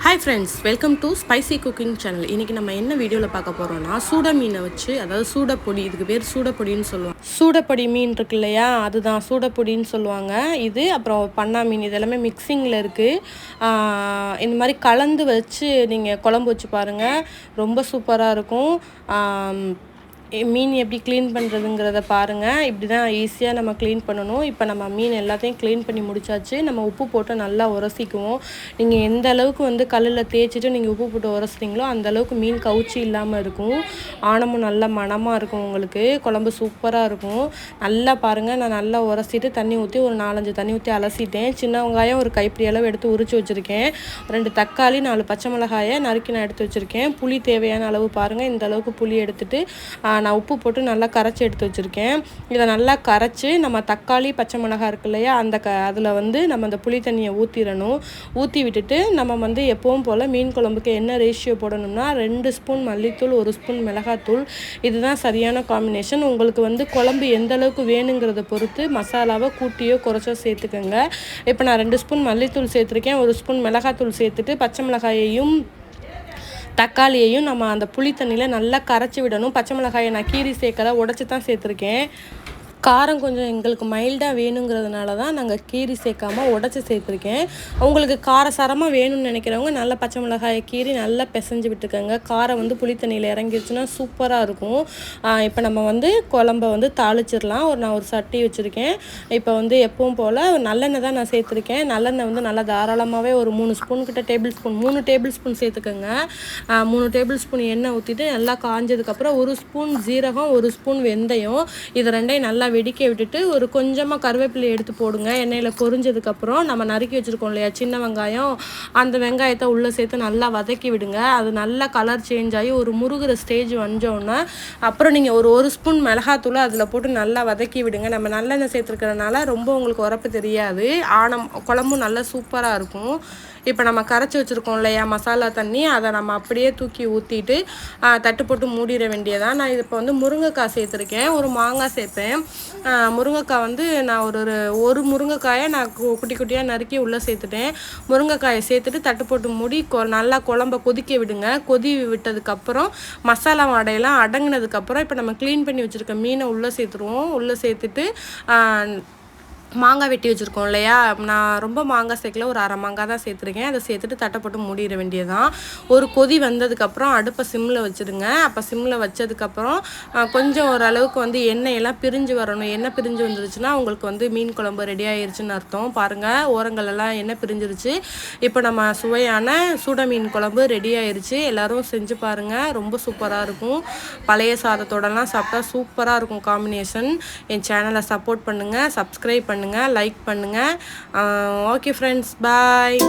Hi friends, welcome to Spicy Cooking Channel. இன்னைக்கு நம்ம என்ன வீடியோல பார்க்க போறோம்னா சூட மீனை வச்சு அதாவது சூடப்பொடி இதுக்கு பேர் சூடப்பொடின்னு சொல்லுவாங்க. சூடப்பொடி மீன் இருக்கு இல்லையா அதுதான் சூடப்பொடின்னு சொல்லுவாங்க. இது அப்புறம் பண்ணா மீன் இதெல்லாமே மிக்சிங்ல இருக்கு. இந்த மாதிரி கலந்து வச்சு நீங்க குழம்பு வச்சு பாருங்க ரொம்ப சூப்பரா இருக்கும். மீன் எப்படி க்ளீன் பண்ணுறதுங்கிறத பாருங்கள். இப்படி தான் ஈஸியாக நம்ம க்ளீன் பண்ணணும். இப்போ நம்ம மீன் எல்லாத்தையும் க்ளீன் பண்ணி முடிச்சாச்சு. நம்ம உப்பு போட்டு நல்லா உரசிக்குவோம். நீங்கள் எந்த அளவுக்கு கல்லில் தேய்ச்சிட்டு நீங்கள் உப்பு போட்டு உரசுறீங்களோ அந்தளவுக்கு மீன் கவுச்சி இல்லாமல் இருக்கும். ஆணமும் நல்ல மணமாக இருக்கும். உங்களுக்கு குழம்பு சூப்பராக இருக்கும். நல்லா பாருங்கள், நான் நல்லா உரசிட்டு தண்ணி ஊற்றி ஒரு 4-5 தண்ணி ஊற்றி அலசிட்டேன். சின்ன வெங்காயம் ஒரு கைப்பிடி அளவு எடுத்து உரித்து வச்சுருக்கேன். 2 தக்காளி 4 பச்சை மிளகாயை நறுக்கி நான் எடுத்து வச்சுருக்கேன். புளி தேவையான அளவு பாருங்கள். இந்த அளவுக்கு புளி எடுத்துகிட்டு நான் உப்பு போட்டு நல்லா கரைச்சி எடுத்து வச்சுருக்கேன். இதை நல்லா கரைச்சி நம்ம தக்காளி பச்சை மிளகாய் இருக்கு இல்லையா அதில் நம்ம அந்த புளி தண்ணியை ஊற்றிடணும். ஊற்றி விட்டுட்டு நம்ம எப்பவும் போல் மீன் குழம்புக்கு என்ன ரேஷியோ போடணும்னா 2 ஸ்பூன் மல்லித்தூள் 1 ஸ்பூன் மிளகாத்தூள். இதுதான் சரியான காம்பினேஷன். உங்களுக்கு குழம்பு எந்த அளவுக்கு வேணுங்கிறத பொறுத்து மசாலாவை கூட்டியோ குறைச்சோ சேர்த்துக்கோங்க. இப்போ நான் 2 ஸ்பூன் மல்லித்தூள் சேர்த்துருக்கேன். 1 ஸ்பூன் மிளகாத்தூள் சேர்த்துட்டு பச்சை மிளகாயையும் தக்காளியையும் நம்ம அந்த புளி தண்ணியில் நல்லா கரைச்சி விடணும். பச்சை மிளகாயை நான் கீரி சேர்க்கலை, உடச்சி தான் சேர்த்துருக்கேன். காரம் கொஞ்சம் எங்களுக்கு மைல்டாக வேணுங்கிறதுனால தான் நாங்கள் கீரி சேர்க்காமல் உடச்சி சேர்த்துருக்கேன். உங்களுக்கு காரசாரமாக வேணும்னு நினைக்கிறவங்க நல்லா பச்சை மிளகாயை கீரி நல்லா பிசைஞ்சு விட்டுக்கோங்க. காரம் புளித்தண்ணியில் இறங்கிடுச்சுன்னா சூப்பராக இருக்கும். இப்போ நம்ம குழம்ப தாளிச்சிடலாம். நான் ஒரு சட்டி வச்சுருக்கேன். இப்போ எப்பவும் போல் நல்லெண்ணெய் தான் நான் சேர்த்துருக்கேன். நல்லெண்ணெய் நல்லா தாராளமாகவே ஒரு 3 ஸ்பூன் கிட்ட 3 டேபிள் ஸ்பூன் சேர்த்துக்கோங்க. 3 டேபிள் ஸ்பூன் எண்ணெய் ஊற்றிட்டு நல்லா காஞ்சதுக்கப்புறம் 1 ஸ்பூன் ஜீரகம் 1 ஸ்பூன் வெந்தயம் இது ரெண்டையும் நல்லா வெடிக்க விட்டுட்டு ஒரு கொஞ்சமாக கருவேப்பிலை எடுத்து போடுங்க. எண்ணெயில் பொரிஞ்சதுக்கப்புறம் நம்ம நறுக்கி வச்சுருக்கோம் இல்லையா சின்ன வெங்காயம், அந்த வெங்காயத்தை உள்ளே சேர்த்து நல்லா வதக்கி விடுங்க. அது நல்லா கலர் சேஞ்ச் ஆகி ஒரு முருகிற ஸ்டேஜ் வந்தோடனே அப்புறம் நீங்கள் ஒரு ஸ்பூன் மிளகாத்தூளை அதில் போட்டு நல்லா வதக்கி விடுங்க. நம்ம நல்லெண்ணெய் சேர்த்துருக்கிறதுனால ரொம்ப உங்களுக்கு உரப்பு தெரியாது. குழம்பும் நல்லா சூப்பராக இருக்கும். இப்போ நம்ம கரைச்சி வச்சுருக்கோம் இல்லையா மசாலா தண்ணி, அதை நம்ம அப்படியே தூக்கி ஊற்றிட்டு தட்டு போட்டு மூடிட வேண்டியதான். நான் இப்போ முருங்கைக்காய் சேர்த்துருக்கேன். ஒரு மாங்காய் சேர்ப்பேன். முருங்கைக்காய் நான் ஒரு முருங்கைக்காயை நான் குட்டி குட்டியாக நறுக்கி உள்ளே சேர்த்துட்டேன். முருங்கைக்காயை சேர்த்துட்டு தட்டு போட்டு மூடி நல்லா குழம்ப கொதிக்க விடுங்க. கொதி விட்டதுக்கப்புறம் மசாலா வாடையெல்லாம் அடங்கினதுக்கப்புறம் இப்போ நம்ம க்ளீன் பண்ணி வச்சுருக்க மீனை உள்ளே சேர்த்துருவோம். உள்ளே சேர்த்துட்டு மாங்காய் வெட்டி வச்சுருக்கோம் இல்லையா, நான் ரொம்ப மாங்காய் சேர்க்கல, ஒரு அரை மாங்காய் தான் சேர்த்துருக்கேன். அதை சேர்த்துட்டு தட்டை போட்டு மூடிட வேண்டியதான். ஒரு கொதி வந்ததுக்கப்புறம் அடுப்பை சிம்மில் வச்சுருங்க. அப்போ சிம்மில் வச்சதுக்கப்புறம் கொஞ்சம் ஓரளவுக்கு எண்ணெயெல்லாம் பிரிஞ்சு வரணும். எண்ணெய் பிரிஞ்சு வந்துருச்சுன்னா உங்களுக்கு மீன் குழம்பு ரெடி ஆயிடுச்சுன்னு அர்த்தம். பாருங்கள், ஓரங்களெல்லாம் எண்ணெய் பிரிஞ்சிருச்சு. இப்போ நம்ம சுவையான சூட மீன் குழம்பு ரெடி ஆயிடுச்சு. எல்லோரும் செஞ்சு பாருங்கள், ரொம்ப சூப்பராக இருக்கும். பழைய சாதத்தோடலாம் சாப்பிட்டா சூப்பராக இருக்கும் காம்பினேஷன். என் சேனலை சப்போர்ட் பண்ணுங்கள், சப்ஸ்கிரைப் பண்ணுங்கள், லைக் பண்ணுங்கள். ஓகே ஃப்ரெண்ட்ஸ், பாய்.